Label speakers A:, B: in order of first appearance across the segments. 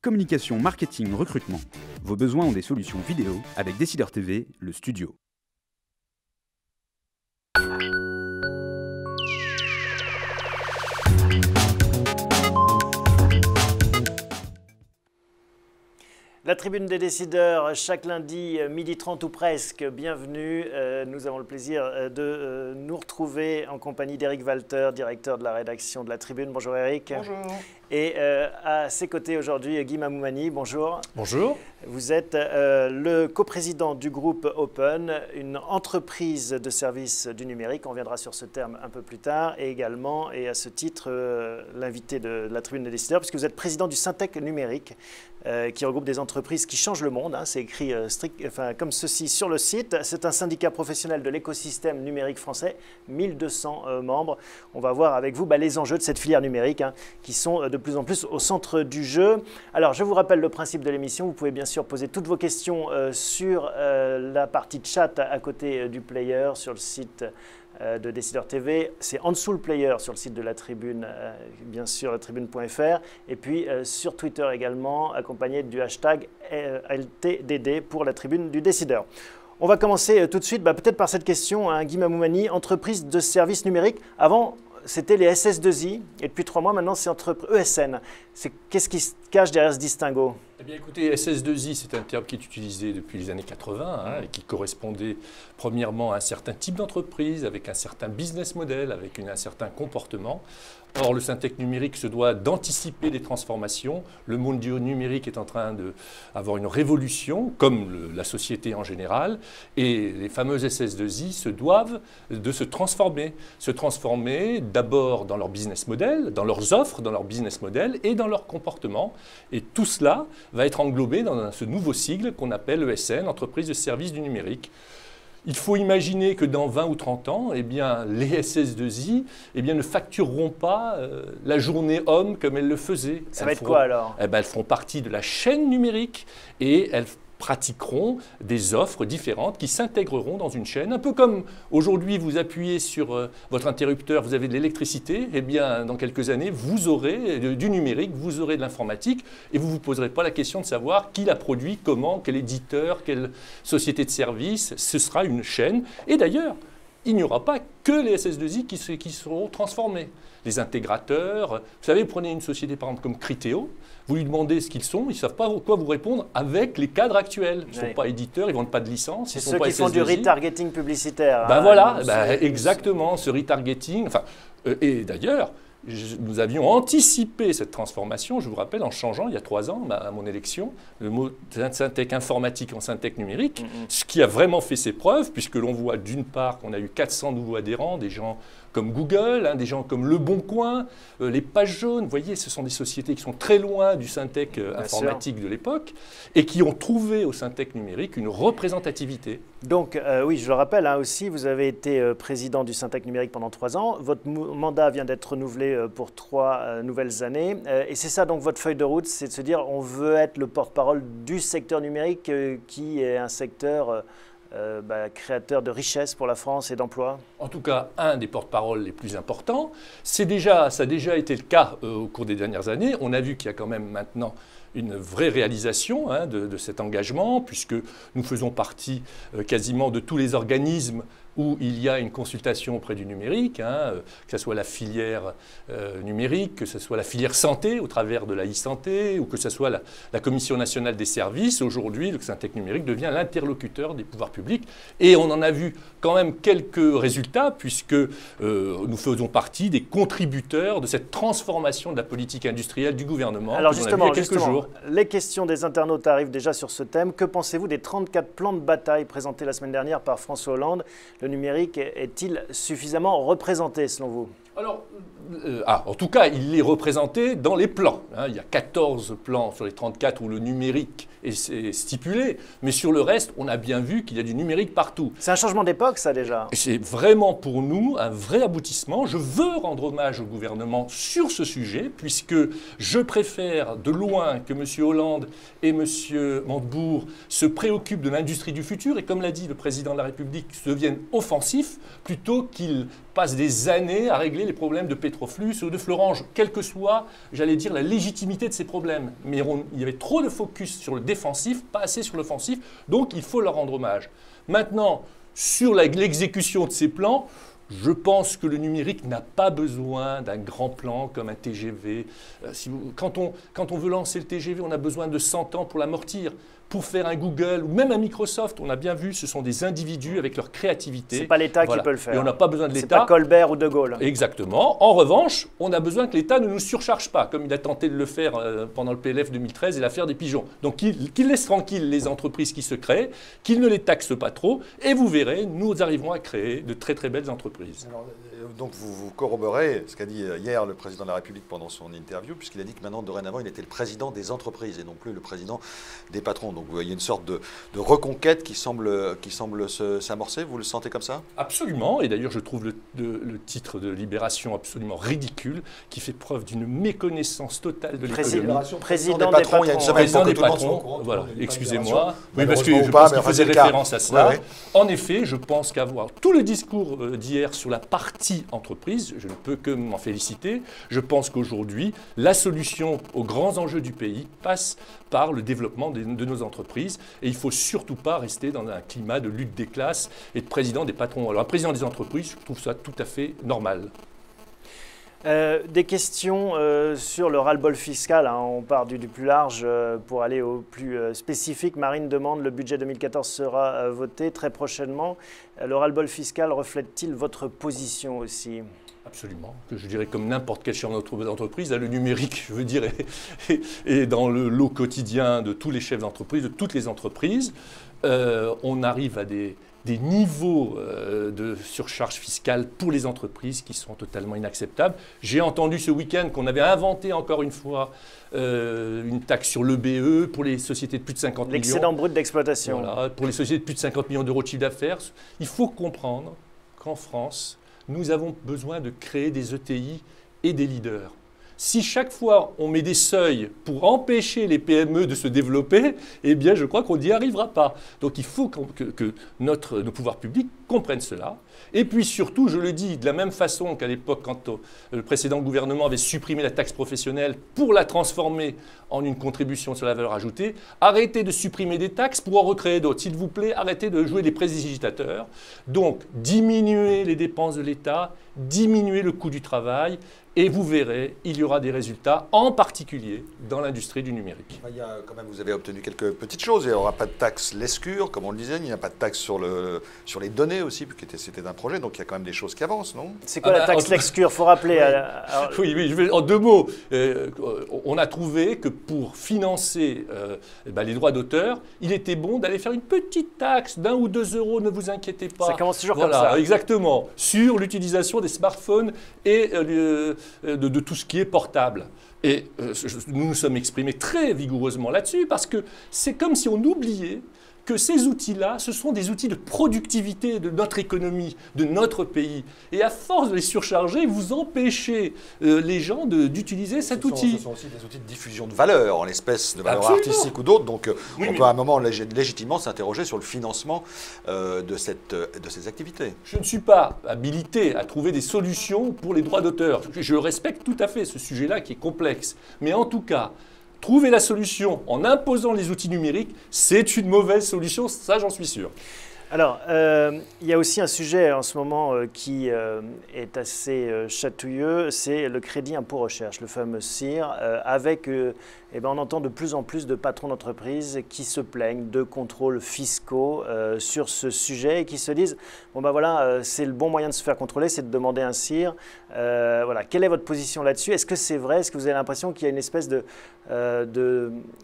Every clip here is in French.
A: Communication, marketing, recrutement. Vos besoins ont des solutions vidéo avec Décideur TV, le studio.
B: La tribune des décideurs, chaque lundi, 12h30 ou presque, bienvenue. Nous avons le plaisir de nous retrouver en compagnie d'Éric Walter, directeur de la rédaction de la tribune. Bonjour Éric.
C: Bonjour.
B: Et à ses côtés aujourd'hui, Guy Mamoumani, bonjour.
C: Bonjour.
B: Vous êtes le coprésident du groupe Open, une entreprise de services du numérique. On reviendra sur ce terme un peu plus tard. Et également, et à ce titre, l'invité de la tribune des décideurs, puisque vous êtes président du Syntec numérique, qui regroupe des entreprises qui changent le monde. Hein, c'est écrit comme ceci sur le site. C'est un syndicat professionnel de l'écosystème numérique français, 1200 membres. On va voir avec vous les enjeux de cette filière numérique qui sont de plus en plus au centre du jeu. Alors, je vous rappelle le principe de l'émission. Vous pouvez bien sûr poser toutes vos questions sur la partie chat à côté du player, sur le site de Décideur TV. C'est en dessous le player sur le site de la tribune, bien sûr, latribune.fr. Et puis sur Twitter également, accompagné du hashtag LTDD pour la tribune du décideur. On va commencer tout de suite peut-être par cette question, Guy Mamoumani, entreprise de services numériques. Avant, c'était les SS2I, et depuis 3 mois maintenant, c'est entre ESN. Qu'est-ce qui se cache derrière ce distinguo ?
C: Eh bien écoutez, SS2I, c'est un terme qui est utilisé depuis les années 80 et qui correspondait premièrement à un certain type d'entreprise, avec un certain business model, avec un certain comportement. Or, le Syntec numérique se doit d'anticiper les transformations. Le monde du numérique est en train d'avoir une révolution, comme la société en général, et les fameuses SS2I se doivent de se transformer. Se transformer d'abord dans leur business model, dans leurs offres, dans leur business model et dans leur comportement. Et tout cela va être englobé dans ce nouveau sigle qu'on appelle ESN, Entreprise de services du numérique. Il faut imaginer que dans 20 ou 30 ans, les SS2I ne factureront pas la journée homme comme elles le faisaient.
B: Ça va être quoi alors ?
C: Elles feront partie de la chaîne numérique et elles pratiqueront des offres différentes qui s'intégreront dans une chaîne. Un peu comme aujourd'hui vous appuyez sur votre interrupteur, vous avez de l'électricité, dans quelques années vous aurez du numérique, vous aurez de l'informatique et vous ne vous poserez pas la question de savoir qui l'a produit, comment, quel éditeur, quelle société de service. Ce sera une chaîne. Et d'ailleurs, il n'y aura pas que les SS2I qui seront transformés. Les intégrateurs, vous savez, prenez une société par exemple comme Criteo, vous lui demandez ce qu'ils sont, ils ne savent pas quoi vous répondre avec les cadres actuels. Ils ne sont pas éditeurs, ils ne vendent pas de licence.
B: C'est ceux qui font du retargeting publicitaire.
C: Exactement, ce retargeting. Et d'ailleurs, nous avions anticipé cette transformation, je vous rappelle, en changeant il y a 3 ans, à mon élection, le mot Syntec informatique en Syntec numérique, ce qui a vraiment fait ses preuves, puisque l'on voit d'une part qu'on a eu 400 nouveaux adhérents, des gens comme Google, des gens comme Le Bon Coin, les Pages Jaunes. Vous voyez, ce sont des sociétés qui sont très loin du Syntec informatique de l'époque et qui ont trouvé au Syntec numérique une représentativité.
B: Donc, oui, je le rappelle aussi, vous avez été président du Syntec numérique pendant 3 ans. Votre mandat vient d'être renouvelé pour 3 nouvelles années. Et c'est ça, donc, votre feuille de route, c'est de se dire on veut être le porte-parole du secteur numérique qui est un secteur créateur de richesse pour la France et d'emplois.
C: En tout cas, un des porte-paroles les plus importants. Ça a déjà été le cas au cours des dernières années. On a vu qu'il y a quand même maintenant une vraie réalisation de cet engagement, puisque nous faisons partie quasiment de tous les organismes où il y a une consultation auprès du numérique, que ce soit la filière numérique, que ce soit la filière santé au travers de la e-santé, ou que ce soit la Commission nationale des services. Aujourd'hui, le Syntec numérique devient l'interlocuteur des pouvoirs publics. Et on en a vu quand même quelques résultats, puisque nous faisons partie des contributeurs de cette transformation de la politique industrielle du gouvernement.
B: Alors justement, les questions des internautes arrivent déjà sur ce thème. Que pensez-vous des 34 plans de bataille présentés la semaine dernière par François Hollande ? Le numérique est-il suffisamment représenté selon vous ?
C: Alors, en tout cas, il est représenté dans les plans. Il y a 14 plans sur les 34 où le numérique est stipulé, mais sur le reste, on a bien vu qu'il y a du numérique partout.
B: C'est un changement d'époque, ça, déjà.
C: C'est vraiment pour nous un vrai aboutissement. Je veux rendre hommage au gouvernement sur ce sujet, puisque je préfère de loin que M. Hollande et M. Montebourg se préoccupent de l'industrie du futur et, comme l'a dit le président de la République, deviennent offensifs, plutôt qu'ils passent des années à régler les problèmes de pétrole Petroflux ou de Florange, quelle que soit, j'allais dire, la légitimité de ces problèmes. Mais il y avait trop de focus sur le défensif, pas assez sur l'offensif, donc il faut leur rendre hommage. Maintenant, sur l'exécution de ces plans, je pense que le numérique n'a pas besoin d'un grand plan comme un TGV. Quand on veut lancer le TGV, on a besoin de 100 ans pour l'amortir. Pour faire un Google ou même un Microsoft, on a bien vu, ce sont des individus avec leur créativité.
B: Ce n'est pas l'État qui peut le faire.
C: Et on n'a pas besoin de l'État.
B: C'est pas Colbert ou De Gaulle.
C: Exactement. En revanche, on a besoin que l'État ne nous surcharge pas, comme il a tenté de le faire pendant le PLF 2013 et l'affaire des pigeons. Donc qu'il laisse tranquille les entreprises qui se créent, qu'il ne les taxe pas trop, et vous verrez, nous arriverons à créer de très très belles entreprises.
D: Alors, donc vous corroborez ce qu'a dit hier le président de la République pendant son interview, puisqu'il a dit que maintenant, dorénavant, il était le président des entreprises et non plus le président des patrons. Donc il y a une sorte de reconquête qui semble s'amorcer. Vous le sentez comme ça?
C: Absolument. Et d'ailleurs, je trouve le titre de Libération absolument ridicule, qui fait preuve d'une méconnaissance totale de l'économie.
B: Président des patrons.
D: Il y a une semaine
C: président
D: pour que
C: des
D: tout le monde soit au
C: patrons.
D: courant.
C: Voilà, excusez-moi. Oui, parce que
D: Malheureusement
C: je
D: ou pas,
C: pense
D: mais
C: qu'il faisait
D: c'est le cas.
C: référence à cela.
D: Ouais, ouais.
C: En effet, je pense qu'avoir tout le discours d'hier sur la partie entreprise, je ne peux que m'en féliciter. Je pense qu'aujourd'hui, la solution aux grands enjeux du pays passe par le développement de nos entreprises. Et il ne faut surtout pas rester dans un climat de lutte des classes et de président des patrons. Alors, un président des entreprises, je trouve ça tout à fait normal.
B: Des questions sur le ras-le-bol fiscal. Hein. On part du plus large pour aller au plus spécifique. Marine demande, le budget 2014 sera voté très prochainement. Le ras-le-bol fiscal reflète-t-il votre position aussi ?
C: Absolument, que je dirais comme n'importe quel chef d'entreprise, le numérique, je veux dire, est dans le lot quotidien de tous les chefs d'entreprise, de toutes les entreprises. On arrive à des niveaux de surcharge fiscale pour les entreprises qui sont totalement inacceptables. J'ai entendu ce week-end qu'on avait inventé encore une fois une taxe sur l'EBE pour les sociétés de plus de 50 millions.
B: L'excédent brut d'exploitation.
C: Voilà, pour les sociétés de plus de 50 millions d'euros de chiffre d'affaires. Il faut comprendre qu'en France, nous avons besoin de créer des ETI et des leaders. Si chaque fois on met des seuils pour empêcher les PME de se développer, eh bien je crois qu'on n'y arrivera pas. Donc il faut que nos pouvoirs publics comprennent cela. Et puis surtout, je le dis, de la même façon qu'à l'époque, quand le précédent gouvernement avait supprimé la taxe professionnelle pour la transformer en une contribution sur la valeur ajoutée, arrêtez de supprimer des taxes pour en recréer d'autres. S'il vous plaît, arrêtez de jouer les prestidigitateurs. Donc, diminuez les dépenses de l'État, diminuez le coût du travail, et vous verrez, il y aura des résultats, en particulier dans l'industrie du numérique.
D: Il y a, quand même, vous avez obtenu quelques petites choses. Il n'y aura pas de taxe l'escure, comme on le disait. Il n'y a pas de taxe sur les données aussi, puisque c'était un projet. Donc il y a quand même des choses qui avancent, non?
B: C'est quoi la taxe l'escure? Il faut rappeler.
C: Oui, je vais, en 2 mots. On a trouvé que pour financer les droits d'auteur, il était bon d'aller faire une petite taxe d'1 ou 2 euros, ne vous inquiétez pas.
B: Ça commence toujours
C: voilà,
B: comme ça.
C: Exactement. Sur l'utilisation des smartphones et de tout ce qui est portable. Et nous nous sommes exprimés très vigoureusement là-dessus parce que c'est comme si on oubliait que ces outils-là, ce sont des outils de productivité de notre économie, de notre pays. Et à force de les surcharger, vous empêchez les gens d'utiliser cet outil.
D: Ce sont aussi des outils de diffusion de valeur, en l'espèce de valeur
C: Absolument.
D: artistique ou d'autres. Donc
C: oui,
D: on peut à un moment légitimement s'interroger sur le financement de ces activités.
C: Je ne suis pas habilité à trouver des solutions pour les droits d'auteur. Je respecte tout à fait ce sujet-là qui est complexe. Mais en tout cas, trouver la solution en imposant les outils numériques, c'est une mauvaise solution, ça j'en suis sûr.
B: Alors, il y a aussi un sujet en ce moment qui est assez chatouilleux, c'est le crédit impôt recherche, le fameux CIR, avec, on entend de plus en plus de patrons d'entreprises qui se plaignent de contrôles fiscaux sur ce sujet et qui se disent, c'est le bon moyen de se faire contrôler, c'est de demander un CIR. Quelle est votre position là-dessus? Est-ce que c'est vrai? Est-ce que vous avez l'impression qu'il y a une espèce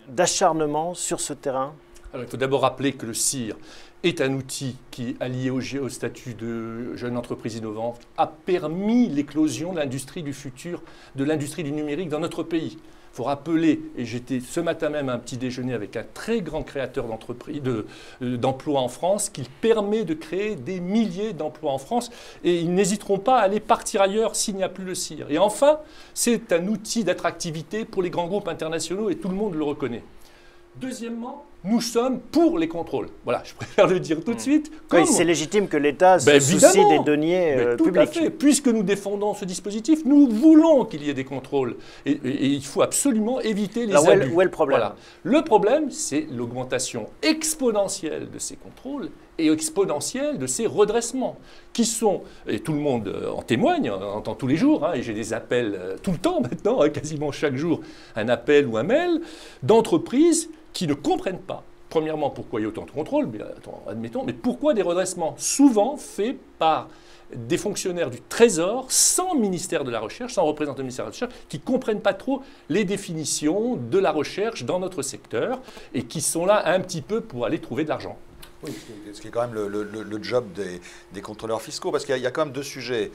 B: d'acharnement sur ce terrain?
C: Alors, il faut d'abord rappeler que le CIR est un outil qui, allié au statut de jeune entreprise innovante, a permis l'éclosion de l'industrie du futur, de l'industrie du numérique dans notre pays. Il faut rappeler, et j'étais ce matin même à un petit déjeuner avec un très grand créateur d'emplois en France, qu'il permet de créer des milliers d'emplois en France, et ils n'hésiteront pas à aller partir ailleurs s'il n'y a plus le CIR. Et enfin, c'est un outil d'attractivité pour les grands groupes internationaux, et tout le monde le reconnaît. Deuxièmement, nous sommes pour les contrôles. Voilà, je préfère le dire tout de suite.
B: Oui, c'est légitime que l'État se soucie des deniers
C: tout
B: publics.
C: À fait. Puisque nous défendons ce dispositif, nous voulons qu'il y ait des contrôles. Et il faut absolument éviter les abus.
B: Où est le problème?
C: Voilà. Le problème, c'est l'augmentation exponentielle de ces contrôles et exponentielle de ces redressements, qui sont, et tout le monde en témoigne, on entend tous les jours, et j'ai des appels tout le temps maintenant, quasiment chaque jour, un appel ou un mail, d'entreprises qui ne comprennent pas, premièrement, pourquoi il y a autant de contrôles, mais admettons, mais pourquoi des redressements souvent faits par des fonctionnaires du Trésor, sans ministère de la Recherche, sans représentant du ministère de la Recherche, qui ne comprennent pas trop les définitions de la recherche dans notre secteur et qui sont là un petit peu pour aller trouver de l'argent.
D: Oui, ce qui est quand même le job des contrôleurs fiscaux, parce qu'il y a quand même deux sujets.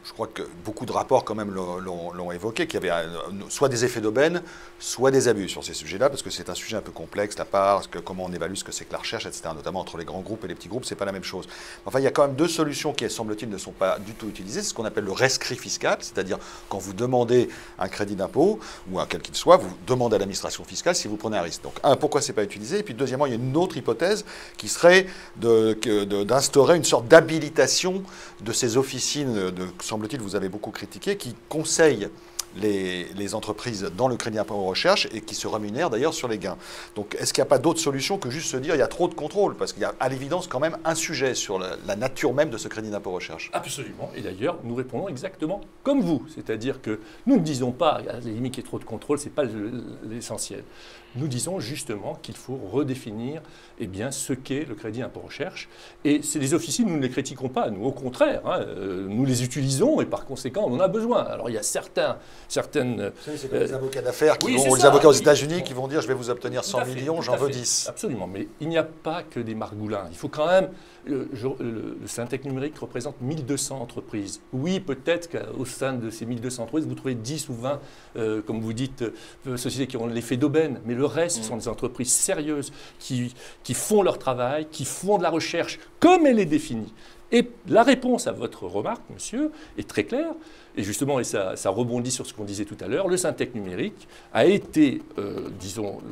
D: Je crois que beaucoup de rapports quand même l'ont évoqué, qu'il y avait soit des effets d'aubaine, soit des abus sur ces sujets-là, parce que c'est un sujet un peu complexe, la part, comment on évalue ce que c'est que la recherche, etc., notamment entre les grands groupes et les petits groupes, c'est pas la même chose. Enfin, il y a quand même deux solutions qui, semble-t-il, ne sont pas du tout utilisées. C'est ce qu'on appelle le rescrit fiscal, c'est-à-dire quand vous demandez un crédit d'impôt, ou un quel qu'il soit, vous demandez à l'administration fiscale si vous prenez un risque. Donc, pourquoi c'est pas utilisé? Et puis, deuxièmement, il y a une autre hypothèse qui serait d'instaurer une sorte d'habilitation de ces officines, semble-t-il, vous avez beaucoup critiqué, qui conseillent les entreprises dans le crédit impôt recherche et qui se rémunèrent d'ailleurs sur les gains. Donc est-ce qu'il n'y a pas d'autre solution que juste se dire il y a trop de contrôle? Parce qu'il y a à l'évidence quand même un sujet sur la nature même de ce crédit d'impôt recherche.
C: Absolument. Et d'ailleurs, nous répondons exactement comme vous. C'est-à-dire que nous ne disons pas, à la limite qu'il y ait trop de contrôle, ce n'est pas l'essentiel. Nous disons justement qu'il faut redéfinir ce qu'est le crédit impôt recherche. Et les officines, nous ne les critiquons pas. Nous, au contraire, nous les utilisons et par conséquent, on en a besoin. Alors il y a certaines...
D: C'est comme les avocats d'affaires les avocats aux États-Unis qui vont dire je vais vous obtenir 100 millions, j'en veux 10.
C: Absolument. Mais il n'y a pas que des margoulins. Il faut quand même... Le Syntec numérique représente 1200 entreprises. Oui, peut-être qu'au sein de ces 1200 entreprises, vous trouvez 10 ou 20, comme vous dites, sociétés qui ont l'effet d'aubaine. Mais le reste, ce sont des entreprises sérieuses qui font leur travail, qui font de la recherche comme elle est définie. Et la réponse à votre remarque, monsieur, est très claire. Et justement, et ça rebondit sur ce qu'on disait tout à l'heure, le Syntec numérique a été,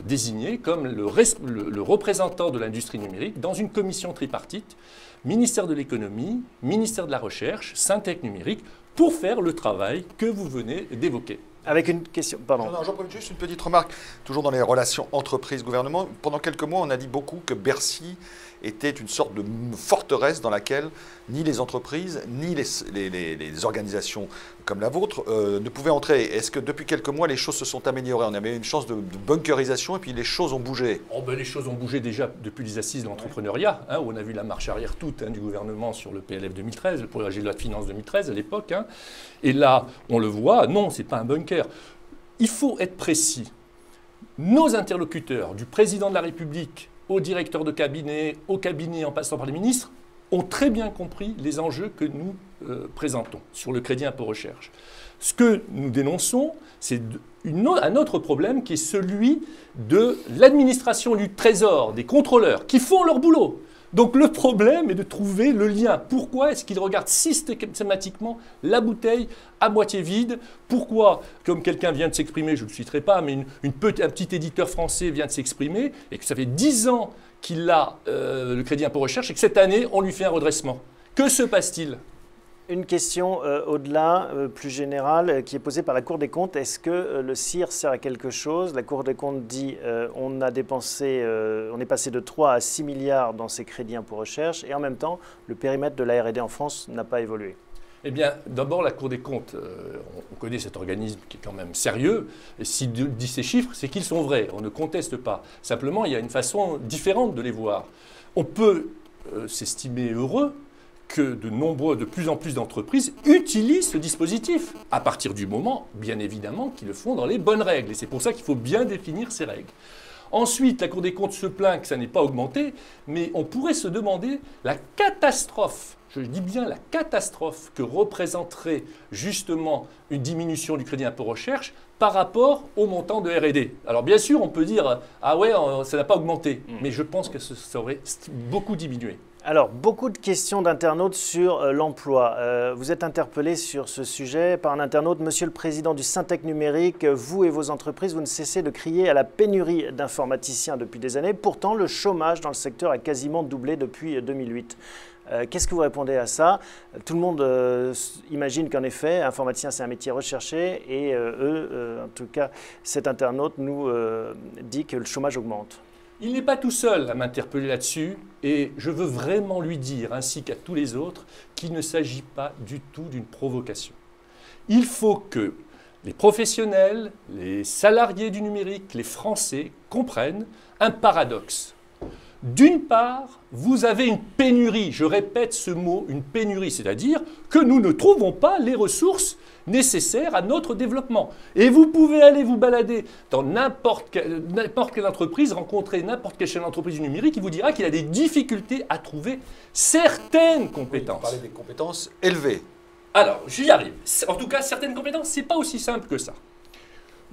C: désigné comme le représentant de l'industrie numérique dans une commission tripartite, ministère de l'économie, ministère de la recherche, Syntec numérique, pour faire le travail que vous venez d'évoquer.
B: Avec une question, pardon.
D: Non, j'en profite juste une petite remarque, toujours dans les relations entreprise-gouvernement. Pendant quelques mois, on a dit beaucoup que Bercy était une sorte de forteresse dans laquelle ni les entreprises, ni les organisations comme la vôtre ne pouvaient entrer. Est-ce que depuis quelques mois, les choses se sont améliorées? On avait une chance de bunkerisation et puis les choses ont bougé.
C: Les choses ont bougé déjà depuis les assises de l'entrepreneuriat, où on a vu la marche arrière toute du gouvernement sur le PLF 2013, le projet de loi de finances 2013 à l'époque. Et là, on le voit, non, ce n'est pas un bunker. Il faut être précis. Nos interlocuteurs, du président de la République au directeur de cabinet, au cabinet en passant par les ministres, ont très bien compris les enjeux que nous présentons sur le crédit impôt recherche. Ce que nous dénonçons, c'est un autre problème qui est celui de l'administration du Trésor, des contrôleurs, qui font leur boulot. Donc le problème est de trouver le lien. Pourquoi est-ce qu'ils regardent systématiquement la bouteille à moitié vide? Pourquoi, comme quelqu'un vient de s'exprimer, je ne le citerai pas, mais un petit éditeur français vient de s'exprimer, et que ça fait 10 ans qu'il a le crédit impôt recherche, et que cette année, on lui fait un redressement. Que se passe-t-il?
B: Une question au-delà, plus générale, qui est posée par la Cour des comptes. Est-ce que le CIR sert à quelque chose? La Cour des comptes dit on est passé de 3 à 6 milliards dans ces crédits impôt recherche, et en même temps, le périmètre de la R&D en France n'a pas évolué.
C: Eh bien, d'abord, la Cour des comptes, on connaît cet organisme qui est quand même sérieux, et s'il dit ces chiffres, c'est qu'ils sont vrais, on ne conteste pas. Simplement, il y a une façon différente de les voir. On peut s'estimer heureux que de plus en plus d'entreprises utilisent ce dispositif, à partir du moment, bien évidemment, qu'ils le font dans les bonnes règles. Et c'est pour ça qu'il faut bien définir ces règles. Ensuite, la Cour des comptes se plaint que ça n'est pas augmenté, mais on pourrait se demander la catastrophe, je dis bien la catastrophe, que représenterait justement une diminution du crédit impôt recherche par rapport au montant de R&D. Alors bien sûr, on peut dire « Ah ouais, ça n'a pas augmenté », mais je pense que ça aurait beaucoup diminué.
B: Alors, beaucoup de questions d'internautes sur l'emploi. Vous êtes interpellé sur ce sujet par un internaute. Monsieur le Président du Syntec Numérique, vous et vos entreprises, vous ne cessez de crier à la pénurie d'informaticiens depuis des années. Pourtant, le chômage dans le secteur a quasiment doublé depuis 2008. Qu'est-ce que vous répondez à ça? Tout le monde imagine qu'en effet, informaticien, c'est un métier recherché. Et en tout cas, cet internaute nous dit que le chômage augmente.
C: Il n'est pas tout seul à m'interpeller là-dessus et je veux vraiment lui dire, ainsi qu'à tous les autres, qu'il ne s'agit pas du tout d'une provocation. Il faut que les professionnels, les salariés du numérique, les Français comprennent un paradoxe. D'une part, vous avez une pénurie, je répète ce mot, une pénurie, c'est-à-dire que nous ne trouvons pas les ressources nécessaires à notre développement. Et vous pouvez aller vous balader dans n'importe quelle entreprise, rencontrer n'importe quelle chaîne d'entreprise du numérique, qui vous dira qu'il a des difficultés à trouver certaines compétences.
D: Vous parlez des compétences élevées.
C: Alors, j'y arrive. En tout cas, certaines compétences, ce n'est pas aussi simple que ça.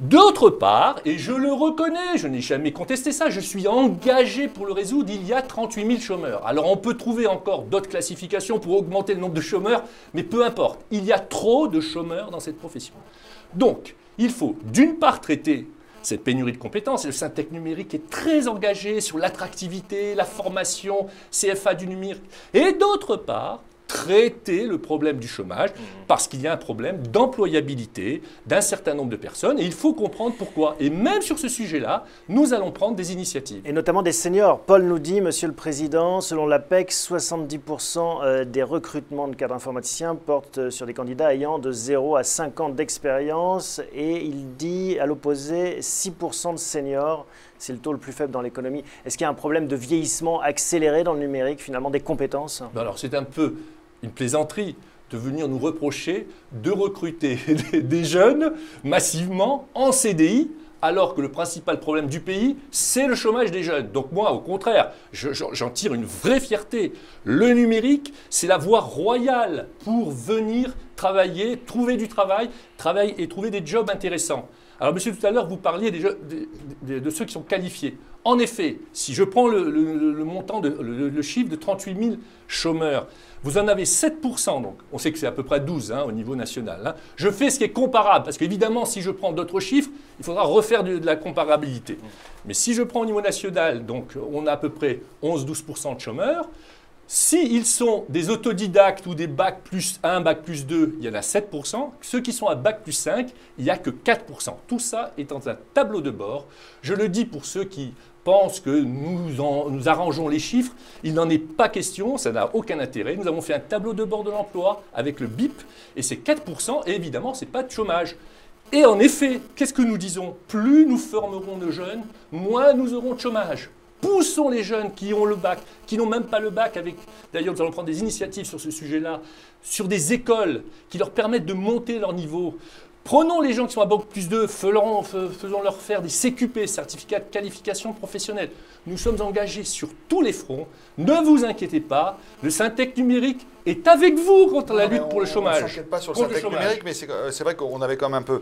C: D'autre part, et je le reconnais, je n'ai jamais contesté ça, je suis engagé pour le résoudre, il y a 38 000 chômeurs. Alors on peut trouver encore d'autres classifications pour augmenter le nombre de chômeurs, mais peu importe, il y a trop de chômeurs dans cette profession. Donc, il faut d'une part traiter cette pénurie de compétences, et le Syntec Numérique est très engagé sur l'attractivité, la formation, CFA du numérique, et d'autre part, traiter le problème du chômage parce qu'il y a un problème d'employabilité d'un certain nombre de personnes et il faut comprendre pourquoi. Et même sur ce sujet-là, nous allons prendre des initiatives.
B: Et notamment des seniors. Paul nous dit, Monsieur le Président, selon l'APEC, 70% des recrutements de cadres informaticiens portent sur des candidats ayant de 0 à 5 ans d'expérience et il dit à l'opposé 6% de seniors. C'est le taux le plus faible dans l'économie. Est-ce qu'il y a un problème de vieillissement accéléré dans le numérique, finalement, des compétences?
C: Alors, c'est un peu une plaisanterie de venir nous reprocher de recruter des jeunes massivement en CDI, alors que le principal problème du pays, c'est le chômage des jeunes. Donc moi, au contraire, j'en tire une vraie fierté. Le numérique, c'est la voie royale pour venir travailler, trouver du travail, travailler et trouver des jobs intéressants. Alors, monsieur, tout à l'heure, vous parliez de ceux qui sont qualifiés. En effet, si je prends le montant, le chiffre de 38 000 chômeurs, vous en avez 7%, donc on sait que c'est à peu près 12 au niveau national. Je fais ce qui est comparable, parce qu'évidemment, si je prends d'autres chiffres, il faudra refaire de la comparabilité. Mais si je prends au niveau national, donc on a à peu près 11-12% de chômeurs. S'ils sont des autodidactes ou des bac plus 1, bac plus 2, il y en a 7%. Ceux qui sont à bac plus 5, il n'y a que 4%. Tout ça est dans un tableau de bord. Je le dis pour ceux qui pensent que nous arrangeons les chiffres. Il n'en est pas question, ça n'a aucun intérêt. Nous avons fait un tableau de bord de l'emploi avec le BIP et c'est 4% et évidemment, ce n'est pas de chômage. Et en effet, qu'est-ce que nous disons? Plus nous formerons de jeunes, moins nous aurons de chômage. Poussons les jeunes qui ont le bac, qui n'ont même pas le bac. D'ailleurs, nous allons prendre des initiatives sur ce sujet-là, sur des écoles qui leur permettent de monter leur niveau. Prenons les gens qui sont à bac plus 2, faisons-leur faire des CQP, certificats de qualification professionnelle. Nous sommes engagés sur tous les fronts. Ne vous inquiétez pas, le Syntec Numérique est avec vous contre la lutte pour le chômage.
D: On ne s'inquiète pas sur le Syntec Numérique, mais c'est vrai qu'on avait quand même un peu,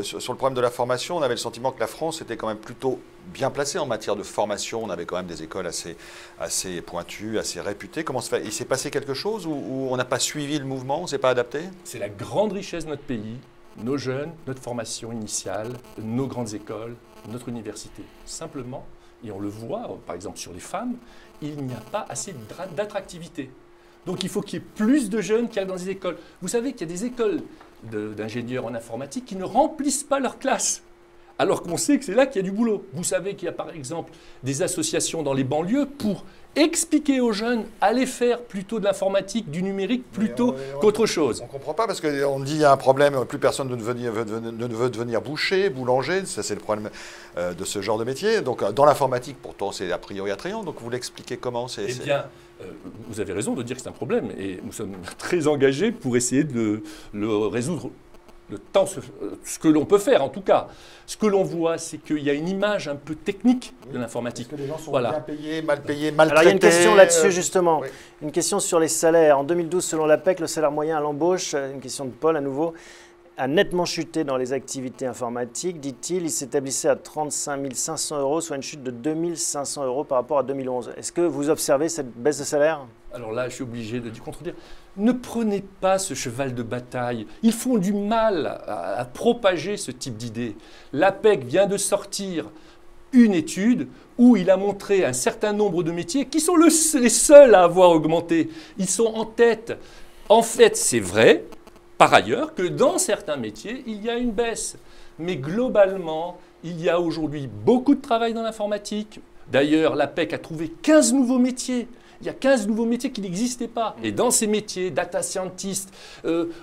D: sur le problème de la formation, on avait le sentiment que la France était quand même plutôt bien placée en matière de formation. On avait quand même des écoles assez pointues, assez réputées. Comment se fait? Il s'est passé quelque chose ou on n'a pas suivi le mouvement, on ne s'est pas adapté?
C: C'est la grande richesse de notre pays. Nos jeunes, notre formation initiale, nos grandes écoles, notre université. Simplement, et on le voit par exemple sur les femmes, il n'y a pas assez d'attractivité. Donc il faut qu'il y ait plus de jeunes qui aillent dans les écoles. Vous savez qu'il y a des écoles d'ingénieurs en informatique qui ne remplissent pas leur classe, alors qu'on sait que c'est là qu'il y a du boulot. Vous savez qu'il y a par exemple des associations dans les banlieues pour expliquer aux jeunes, allez faire plutôt de l'informatique, du numérique, plutôt qu'autre chose.
D: On ne comprend pas parce qu'on dit qu'il y a un problème, plus personne ne veut devenir boucher, boulanger, ça c'est le problème de ce genre de métier. Donc dans l'informatique, pourtant c'est a priori attrayant, donc vous l'expliquez comment?
C: Eh bien, vous avez raison de dire que c'est un problème et nous sommes très engagés pour essayer de le résoudre. Ce que l'on peut faire en tout cas. Ce que l'on voit, c'est qu'il y a une image un peu technique de l'informatique.
D: Est-ce que les gens sont bien payés, mal maltraités?
B: Alors il y a une question là-dessus justement, une question sur les salaires. En 2012, selon l'APEC, le salaire moyen à l'embauche, une question de Paul à nouveau, a nettement chuté dans les activités informatiques, dit-il. Il s'établissait à 35 500 €, soit une chute de 2 500 € par rapport à 2011. Est-ce que vous observez cette baisse de salaire?
C: Alors là, je suis obligé de contredire. Ne prenez pas ce cheval de bataille. Ils font du mal à propager ce type d'idée. L'APEC vient de sortir une étude où il a montré un certain nombre de métiers qui sont les seuls à avoir augmenté. Ils sont en tête. En fait, c'est vrai, par ailleurs, que dans certains métiers, il y a une baisse. Mais globalement, il y a aujourd'hui beaucoup de travail dans l'informatique. D'ailleurs, l'APEC a trouvé 15 nouveaux métiers. Il y a 15 nouveaux métiers qui n'existaient pas. Et dans ces métiers, data scientist,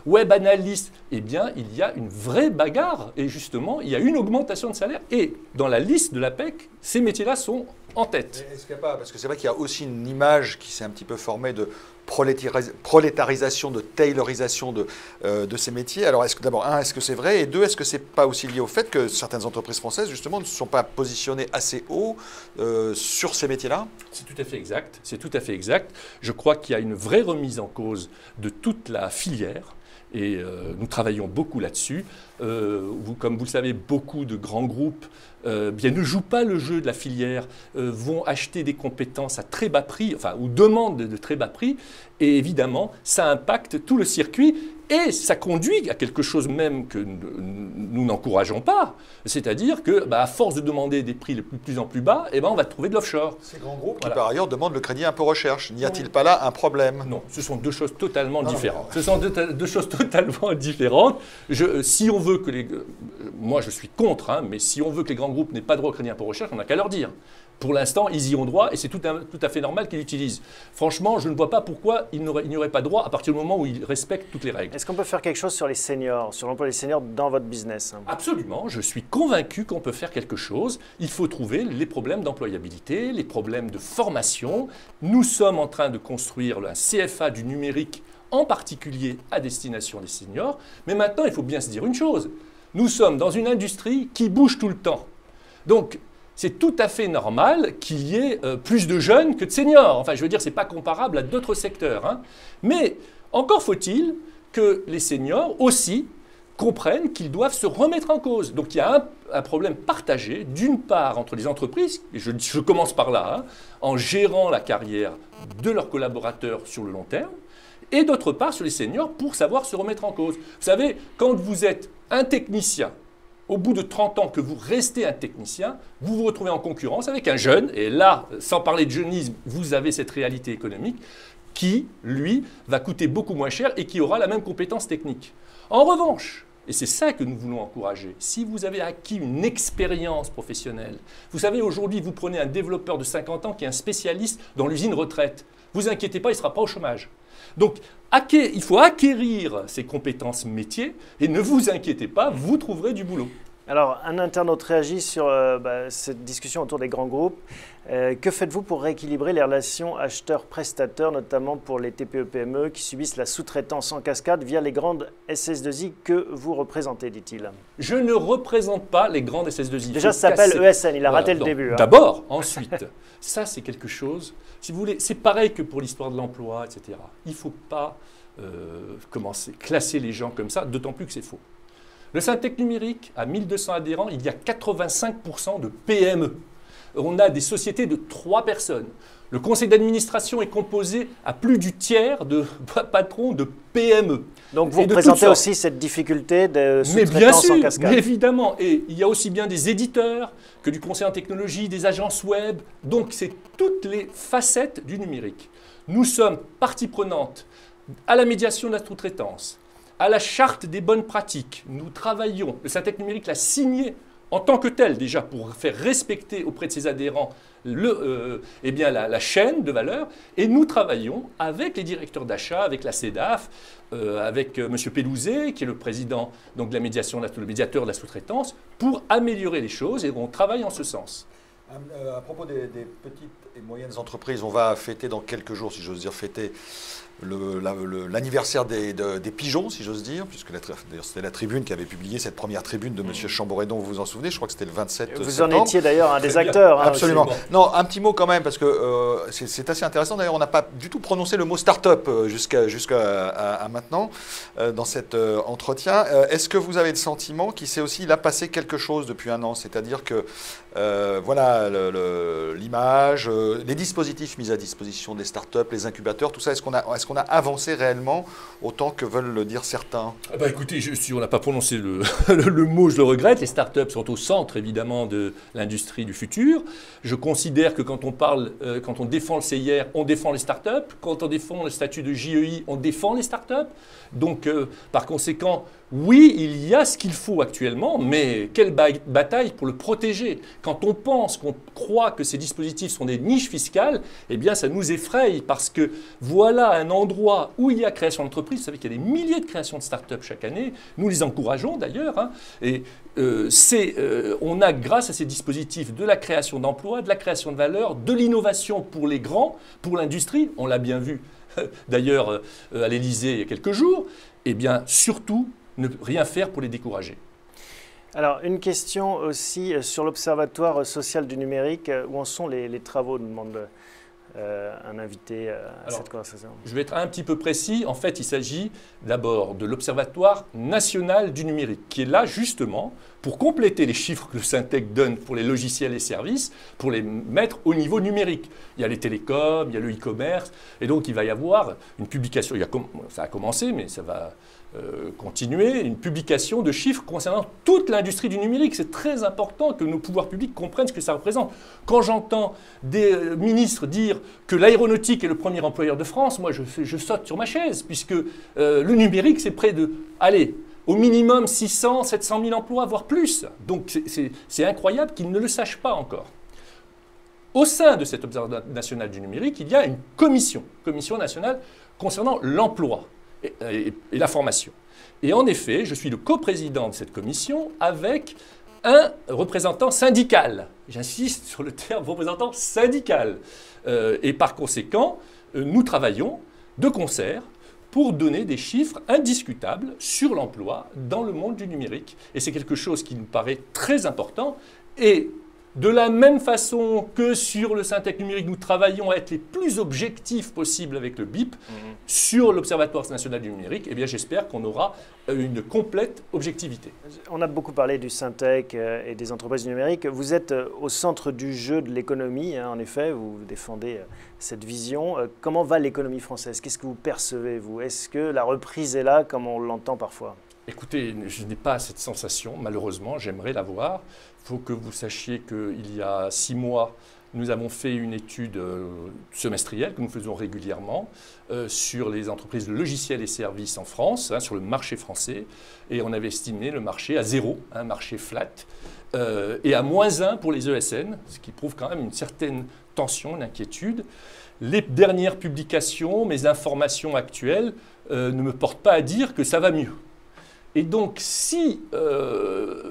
C: web analyst, eh bien, il y a une vraie bagarre. Et justement, il y a une augmentation de salaire. Et dans la liste de l'APEC, ces métiers-là sont en tête.
D: Est-ce qu'il n'y a pas, parce que c'est vrai qu'il y a aussi une image qui s'est un petit peu formée de prolétarisation, de taylorisation de ces métiers. Alors, d'abord, est-ce que c'est vrai? Et deux, est-ce que ce n'est pas aussi lié au fait que certaines entreprises françaises, justement, ne se sont pas positionnées assez haut sur ces métiers-là?
C: C'est tout à fait exact. C'est tout à fait exact. Je crois qu'il y a une vraie remise en cause de toute la filière. Et nous travaillons beaucoup là-dessus. Comme vous le savez, beaucoup de grands groupes ne jouent pas le jeu de la filière, vont acheter des compétences à très bas prix, ou demandent de très bas prix. Et évidemment, ça impacte tout le circuit. Et ça conduit à quelque chose même que nous n'encourageons pas. C'est-à-dire que, à force de demander des prix de plus en plus bas, on va trouver de l'offshore.
D: Ces grands groupes qui, par ailleurs, demandent le crédit impôt recherche. N'y a-t-il pas là un problème?
C: Non, ce sont deux choses totalement différentes. Ce sont deux choses totalement différentes. Si on veut que moi, je suis contre, mais si on veut que les grands groupes n'aient pas droit au crédit impôt recherche, on n'a qu'à leur dire. Pour l'instant, ils y ont droit et c'est tout à fait normal qu'ils l'utilisent. Franchement, je ne vois pas pourquoi ils n'y auraient pas droit à partir du moment où ils respectent toutes les règles.
B: Est-ce qu'on peut faire quelque chose sur les seniors, sur l'emploi des seniors dans votre business?
C: Absolument, je suis convaincu qu'on peut faire quelque chose. Il faut trouver les problèmes d'employabilité, les problèmes de formation. Nous sommes en train de construire un CFA du numérique, en particulier à destination des seniors. Mais maintenant, il faut bien se dire une chose. Nous sommes dans une industrie qui bouge tout le temps. Donc, c'est tout à fait normal qu'il y ait plus de jeunes que de seniors. Enfin, je veux dire, ce n'est pas comparable à d'autres secteurs. Mais encore faut-il que les seniors aussi comprennent qu'ils doivent se remettre en cause. Donc il y a un problème partagé, d'une part, entre les entreprises, et je commence par là, en gérant la carrière de leurs collaborateurs sur le long terme, et d'autre part, sur les seniors, pour savoir se remettre en cause. Vous savez, quand vous êtes un technicien, au bout de 30 ans que vous restez un technicien, vous vous retrouvez en concurrence avec un jeune, et là, sans parler de jeunisme, vous avez cette réalité économique, qui, lui, va coûter beaucoup moins cher et qui aura la même compétence technique. En revanche, et c'est ça que nous voulons encourager, si vous avez acquis une expérience professionnelle, vous savez, aujourd'hui, vous prenez un développeur de 50 ans qui est un spécialiste dans l'usine retraite, vous inquiétez pas, il ne sera pas au chômage. Donc, il faut acquérir ces compétences métiers et ne vous inquiétez pas, vous trouverez du boulot.
B: Alors, un internaute réagit sur cette discussion autour des grands groupes. Que faites-vous pour rééquilibrer les relations acheteurs-prestateurs, notamment pour les TPE-PME qui subissent la sous-traitance en cascade via les grandes SS2I que vous représentez, dit-il?
C: Je ne représente pas les grandes SS2I.
B: Déjà, ça s'appelle ESN, il a raté le début.
C: D'abord, ensuite, ça c'est quelque chose, si vous voulez, c'est pareil que pour l'histoire de l'emploi, etc. Il ne faut pas classer les gens comme ça, d'autant plus que c'est faux. Le Syntec numérique, à 1200 adhérents, il y a 85% de PME. On a des sociétés de 3 personnes. Le conseil d'administration est composé à plus du tiers de patrons de PME.
B: Donc vous représentez aussi cette difficulté de sous-traitance en cascade.
C: Mais évidemment, et il y a aussi bien des éditeurs que du conseil en technologie, des agences web. Donc c'est toutes les facettes du numérique. Nous sommes partie prenante à la médiation de la sous-traitance, à la charte des bonnes pratiques. Nous travaillons, le Syntec numérique l'a signé en tant que tel déjà pour faire respecter auprès de ses adhérents la chaîne de valeur. Et nous travaillons avec les directeurs d'achat, avec la CEDAF, avec M. Pelouzet, qui est le président donc, de la médiation, le médiateur de la sous-traitance, pour améliorer les choses et on travaille en ce sens.
D: À propos des petites et moyennes entreprises, on va fêter dans quelques jours, si j'ose dire, fêter l'anniversaire des pigeons, si j'ose dire, puisque d'ailleurs c'était la Tribune qui avait publié cette première tribune de M. Chamboredon, vous vous en souvenez, je crois que c'était le 27 septembre.
B: Vous en étiez d'ailleurs un des acteurs.
D: Absolument. Non, un petit mot quand même, parce que c'est assez intéressant. D'ailleurs, on n'a pas du tout prononcé le mot start-up jusqu'à maintenant dans cet entretien. Est-ce que vous avez le sentiment qu'il s'est aussi là passé quelque chose depuis un an? C'est-à-dire que voilà l'image, les dispositifs mis à disposition des start-up, les incubateurs, tout ça, est-ce qu'on a avancé réellement autant que veulent le dire certains?
C: Écoutez, on n'a pas prononcé le mot, je le regrette. Les start-up sont au centre évidemment de l'industrie du futur. Je considère que quand on défend le CIR, on défend les start-up. Quand on défend le statut de JEI, on défend les start-up. Donc par conséquent, oui, il y a ce qu'il faut actuellement, mais quelle bataille pour le protéger. Quand on pense, qu'on croit que ces dispositifs sont des niches fiscales, eh bien ça nous effraie parce que voilà un endroit où il y a création d'entreprises. Vous savez qu'il y a des milliers de créations de start-up chaque année. Nous les encourageons d'ailleurs. Hein, et on a, grâce à ces dispositifs, de la création d'emplois, de la création de valeur, de l'innovation pour les grands, pour l'industrie. On l'a bien vu d'ailleurs à l'Élysée il y a quelques jours. Eh bien surtout, ne rien faire pour les décourager.
B: Alors, une question aussi sur l'Observatoire social du numérique. Où en sont les travaux, nous demande un invité à cette conversation.
C: Je vais être un petit peu précis. En fait, il s'agit d'abord de l'Observatoire national du numérique, qui est là justement pour compléter les chiffres que le Syntec donne pour les logiciels et services, pour les mettre au niveau numérique. Il y a les télécoms, il y a le e-commerce, et donc il va y avoir une publication. Ça a commencé, mais ça va continuer, une publication de chiffres concernant toute l'industrie du numérique. C'est très important que nos pouvoirs publics comprennent ce que ça représente. Quand j'entends des ministres dire que l'aéronautique est le premier employeur de France, moi je saute sur ma chaise, puisque le numérique, c'est près de, allez, au minimum 600, 700 000 emplois, voire plus. Donc c'est incroyable qu'ils ne le sachent pas encore. Au sein de cet Observatoire national du numérique, il y a une commission nationale concernant l'emploi et la formation. Et en effet, je suis le coprésident de cette commission avec un représentant syndical. J'insiste sur le terme représentant syndical. Et par conséquent, nous travaillons de concert pour donner des chiffres indiscutables sur l'emploi dans le monde du numérique. Et c'est quelque chose qui nous paraît très important. Et de la même façon que sur le Syntec numérique, nous travaillons à être les plus objectifs possibles avec le BIP, sur l'Observatoire national du numérique, eh bien j'espère qu'on aura une complète objectivité.
B: On a beaucoup parlé du Syntec et des entreprises du numérique. Vous êtes au centre du jeu de l'économie, hein, en effet, vous défendez cette vision. Comment va l'économie française? Qu'est-ce que vous percevez, vous? Est-ce que la reprise est là, comme on l'entend parfois?
C: Écoutez, je n'ai pas cette sensation, malheureusement, j'aimerais l'avoir. Il faut que vous sachiez qu'il y a 6 mois, nous avons fait une étude semestrielle que nous faisons régulièrement sur les entreprises de logiciels et services en France, hein, sur le marché français, et on avait estimé le marché à 0, un marché flat, et à -1 pour les ESN, ce qui prouve quand même une certaine tension, une inquiétude. Les dernières publications, mes informations actuelles, ne me portent pas à dire que ça va mieux. Et donc, si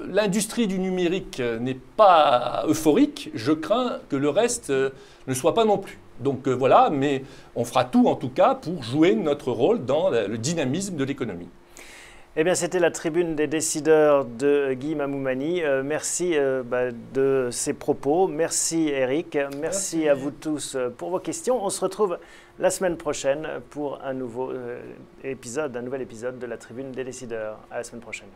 C: l'industrie du numérique n'est pas euphorique, je crains que le reste ne soit pas non plus. Donc voilà, mais on fera tout en tout cas pour jouer notre rôle dans le dynamisme de l'économie.
B: Eh bien, c'était la tribune des décideurs de Guy Mamoumani. Merci de ces propos. Merci Eric. Merci à vous tous pour vos questions. On se retrouve la semaine prochaine pour un nouvel épisode de la tribune des décideurs. À la semaine prochaine.